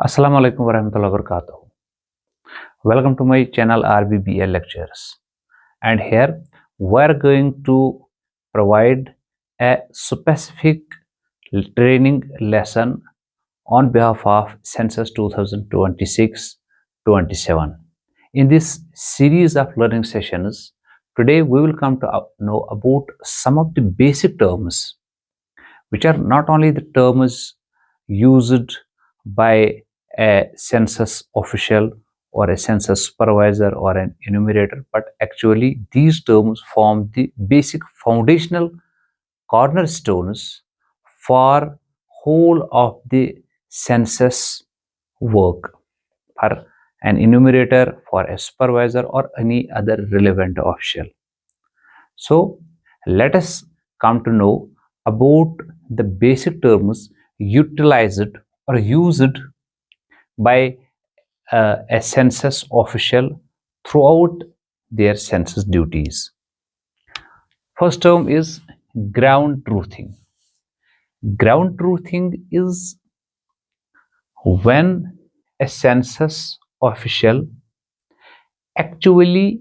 Assalamu alaikum warahmatullahi wabarakatuh. Welcome to my channel RBBL Lectures. And here we are going to provide a specific training lesson on behalf of Census 2026-27. In this series of learning sessions, today we will come to know about some of the basic terms, which are not only the terms used by a census official or a census supervisor or an enumerator, but actually these terms form the basic foundational cornerstones for whole of the census work for an enumerator, for a supervisor or any other relevant official. So let us come to know about the basic terms utilized or used by a census official throughout their census duties. First term is ground truthing. Ground truthing is when a census official actually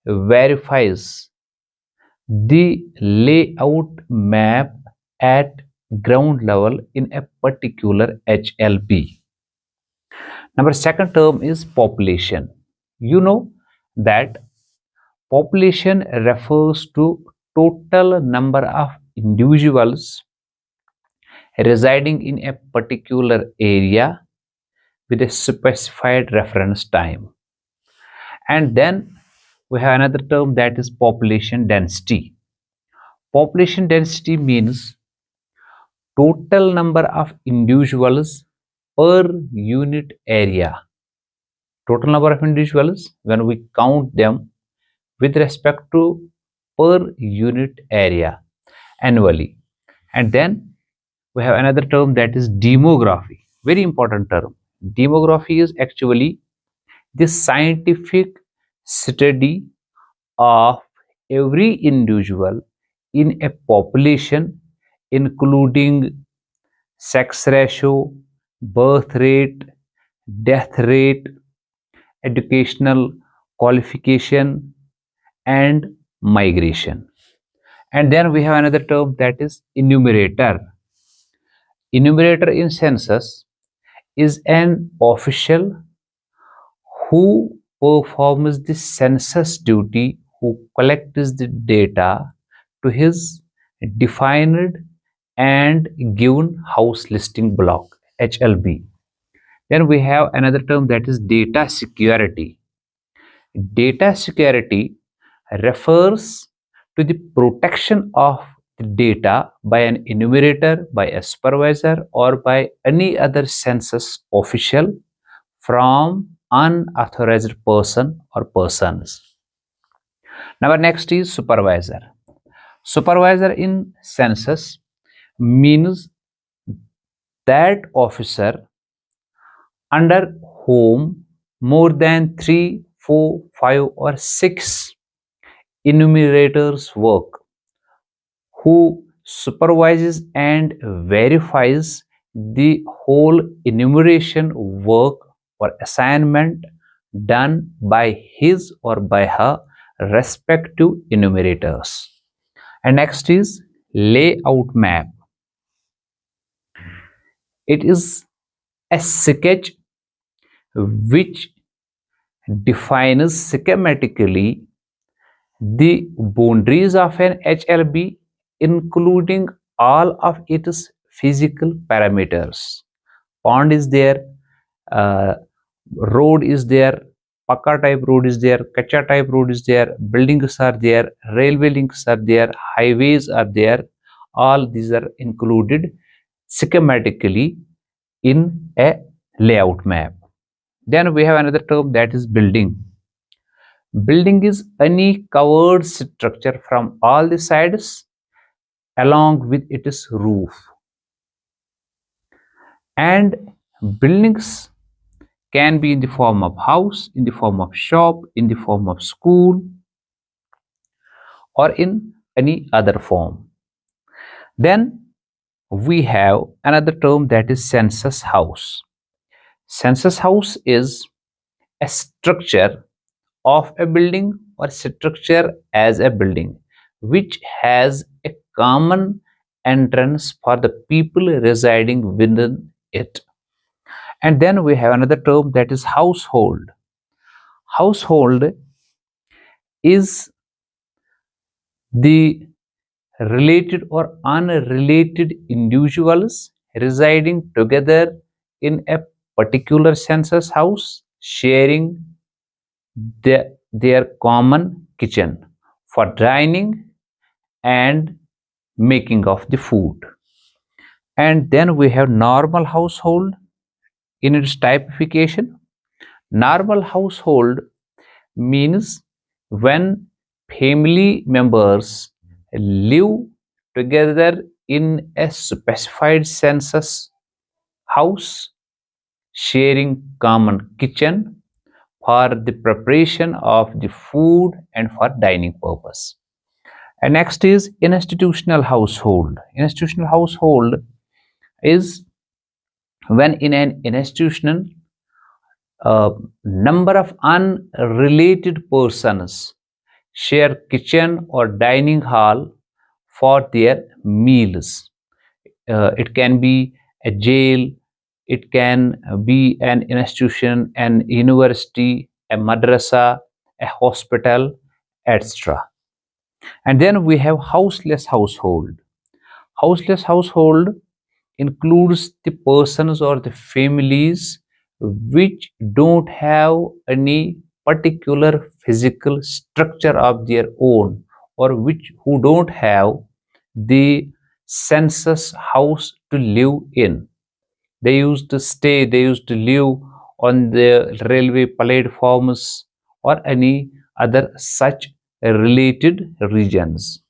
verifies the layout map at ground level in a particular HLB. Number second term is population. You know that population refers to total number of individuals residing in a particular area with a specified reference time. And then we have another term, that is population density. Population density means total number of individuals per unit area. Total number of individuals when we count them with respect to per unit area annually. And then we have another term, that is demography. Very important term. Demography is actually the scientific study of every individual in a population, including sex ratio, birth rate, death rate, educational qualification, and migration. And then we have another term, that is enumerator. Enumerator in census is an official who performs the census duty, who collects the data to his defined and given house listing block, HLB. Then we have another term, that is data security. Data security refers to the protection of the data by an enumerator, by a supervisor, or by any other census official from unauthorized person or persons. Now next is supervisor. Supervisor in census means that officer under whom more than 3, 4, 5 or 6 enumerators work, who supervises and verifies the whole enumeration work or assignment done by his or by her respective enumerators. And next is layout map. It is a sketch which defines schematically the boundaries of an HLB, including all of its physical parameters. Pond is there, road is there, Pucca type road is there, Kutcha type road is there, buildings are there, railway links are there, highways are there. All these are included schematically in a layout map. Then we have another term, that is building. Building is any covered structure from all the sides along with its roof. And buildings can be in the form of house, in the form of shop, in the form of school, or in any other form. Then we have another term, that is census house. Census house is a structure of a building or structure as a building which has a common entrance for the people residing within it. And then we have another term, that is household. Household is the related or unrelated individuals residing together in a particular census house, sharing their common kitchen for dining and making of the food. And then we have normal household in its typification. Normal household means when family members live together in a specified census house, sharing common kitchen for the preparation of the food and for dining purpose. And next is institutional household. Institutional household is when in an institution a number of unrelated persons share kitchen or dining hall for their meals. It can be a jail, it can be an institution, an university, a madrasa, a hospital, etc. And then we have houseless household. Houseless household includes the persons or the families which don't have any particular physical structure of their own, or which who don't have the census house to live in. They used to live on the railway platforms or any other such related regions.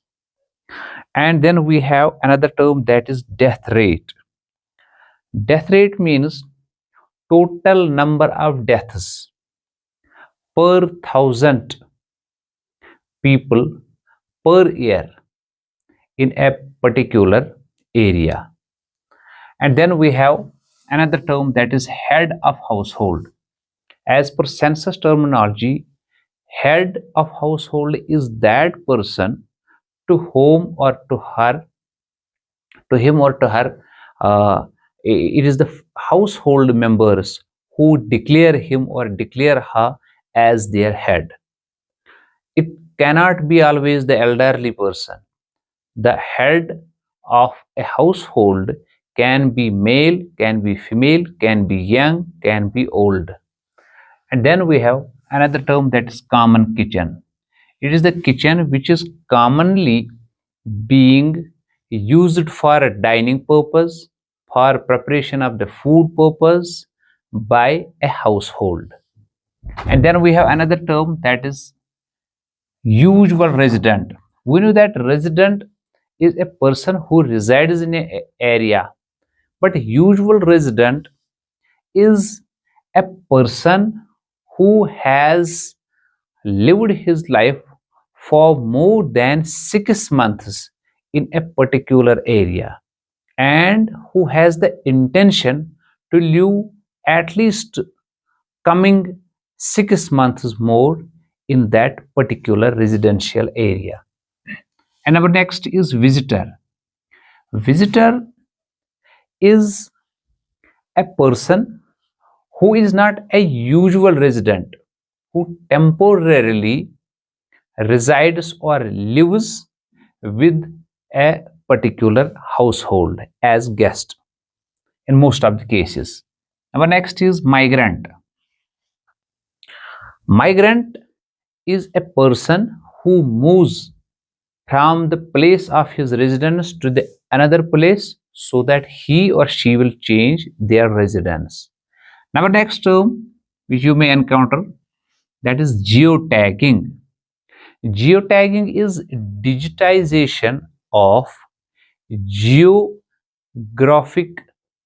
And then we have another term, that is death rate. Death rate means total number of deaths per thousand people per year in a particular area. And then we have another term, that is head of household. As per census terminology, head of household is that person to whom or to him or to her, uh, it is the household members who declare him or declare her as their head. It cannot be always the elderly person. The head of a household can be male, can be female, can be young, can be old. And then we have another term, that is common kitchen. It is the kitchen which is commonly being used for a dining purpose, for preparation of the food purpose by a household. And then we have another term, that is usual resident. We know that resident is a person who resides in an area, but usual resident is a person who has lived his life for more than 6 months in a particular area and who has the intention to live at least coming 6 months more in that particular residential area. And our next is visitor. Visitor is a person who is not a usual resident, who temporarily resides or lives with a particular household as guest in most of the cases. Our next is migrant. Migrant is a person who moves from the place of his residence to the another place so that he or she will change their residence. Now, next term which you may encounter, that is geotagging. Geotagging is digitization of geographic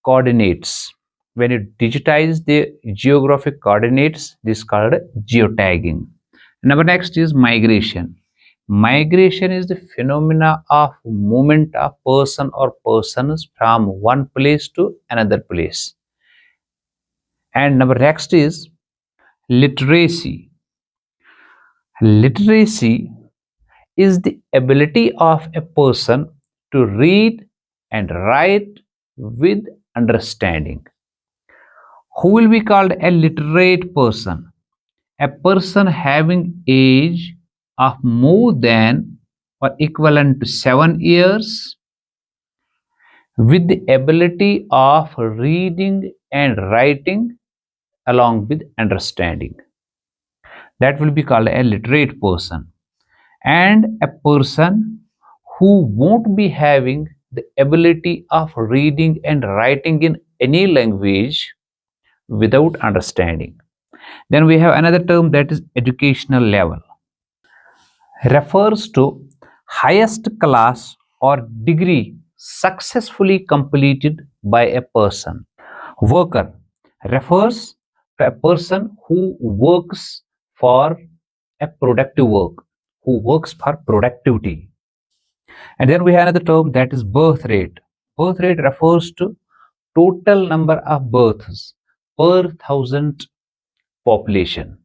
coordinates. When you digitize the geographic coordinates, this is called geotagging. Number next is migration. Migration is the phenomena of movement of person or persons from one place to another place. And number next is literacy. Literacy is the ability of a person to read and write with understanding. Who will be called a literate person? A person having age of more than or equivalent to 7 years with the ability of reading and writing along with understanding. That will be called a literate person. And a person who won't be having the ability of reading and writing in any language without understanding. Then we have another term, that is educational level. Refers to highest class or degree successfully completed by a person. Worker refers to a person who works for a productive work, who works for productivity. And then we have another term, that is birth rate. Birth rate refers to total number of births per thousand population.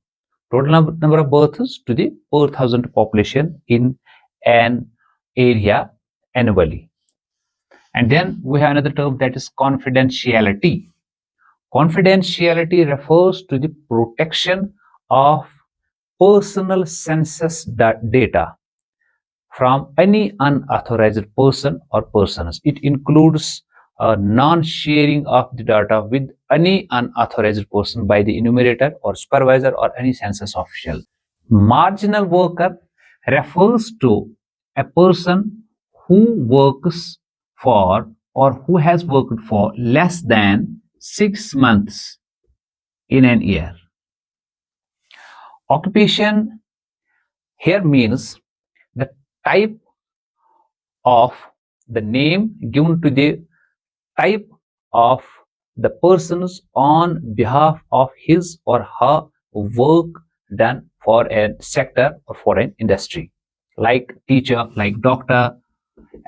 Total number of births to the per thousand population in an area annually. And then we have another term, that is confidentiality. Confidentiality refers to the protection of personal census data from any unauthorized person or persons. It includes non-sharing of the data with any unauthorized person by the enumerator or supervisor or any census official. Marginal worker refers to a person who works for or who has worked for less than 6 months in an year. Occupation here means the type of the name given to the type of the persons on behalf of his or her work done for a sector or for an industry, like teacher, like doctor,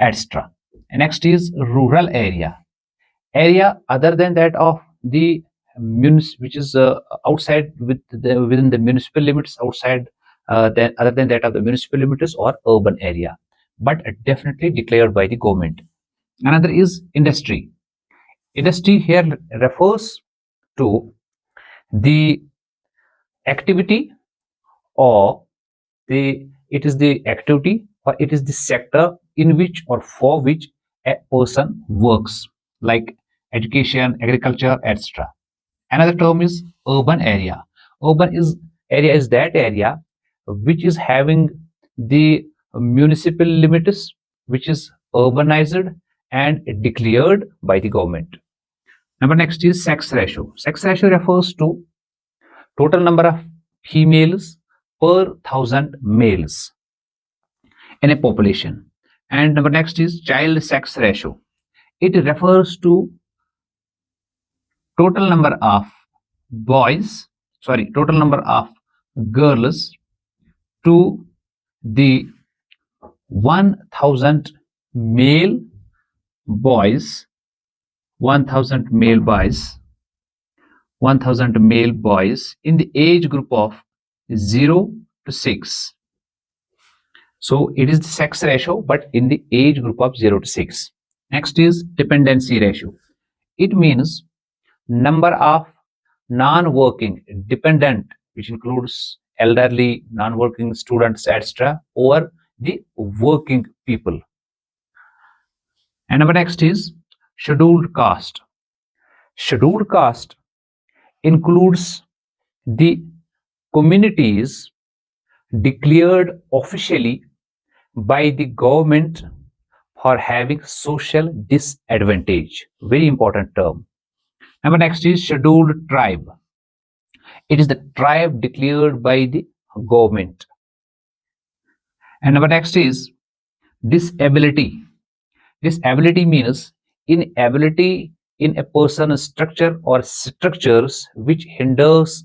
etc. Next is rural area. Area other than that of the which is outside within the municipal limits, outside then other than that of the municipal limits or urban area, but definitely declared by the government. Another is industry. Industry here refers to the activity or it is the activity or it is the sector in which or for which a person works, like education, agriculture, etc. Another term is urban area. Urban is area is that area which is having the municipal limits, which is urbanized and declared by the government. Number next is sex ratio. Sex ratio refers to total number of females per thousand males in a population. And number next is child sex ratio. It refers to total number of total number of girls to the 1000 male boys, 1000 male boys, 1000 male boys in the age group of 0 to 6. So it is the sex ratio, but in the age group of 0 to 6. Next is dependency ratio. It means number of non-working dependent, which includes elderly, non-working students, etc., over the working people. And number next is scheduled caste. Scheduled caste includes the communities declared officially by the government for having social disadvantage. Very important term. Number next is scheduled tribe. It is the tribe declared by the government. And number next is disability. Disability means inability in a person's structure or structures which hinders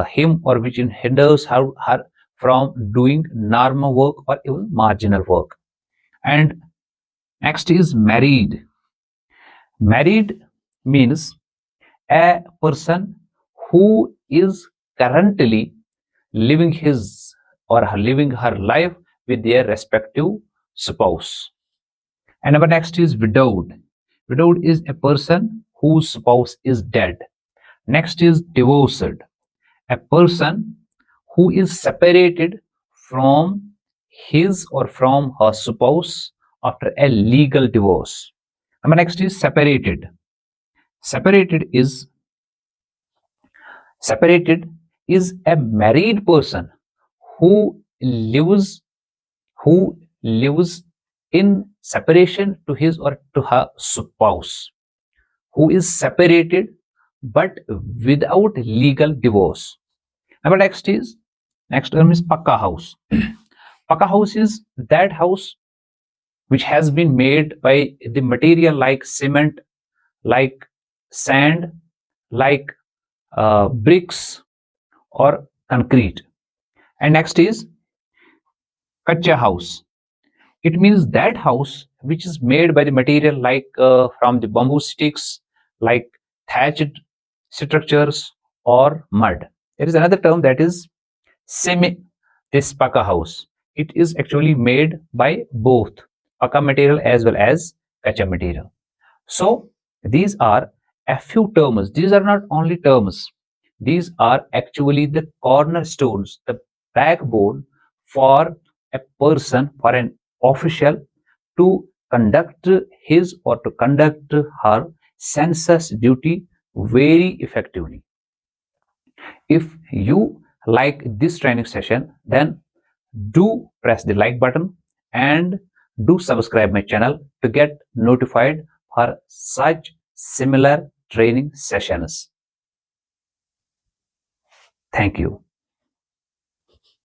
him or which hinders her from doing normal work or even marginal work. And next is married. Married means a person who is currently living his or living her life with their respective spouse. And number next is widowed. Widowed is a person whose spouse is dead. Next is divorced, a person who is separated from his or from her spouse after a legal divorce. Number next is separated. Separated is Separated is a married person who lives who lives in separation to his or to her spouse, who is separated but without legal divorce. Number next term is Pucca house. Pucca house is that house which has been made by the material like cement, like sand, like bricks or concrete. And next is Kutcha house. It means that house which is made by the material like from the bamboo sticks, like thatched structures or mud. There is another term that is semi this Pucca house. It is actually made by both Pucca material as well as Kutcha material. So these are a few terms. These are not only terms. These are actually the cornerstones, the backbone for a person, for an official to conduct his or to conduct her census duty very effectively. If you like this training session, then do press the like button and do subscribe my channel to get notified for such similar training sessions. Thank you.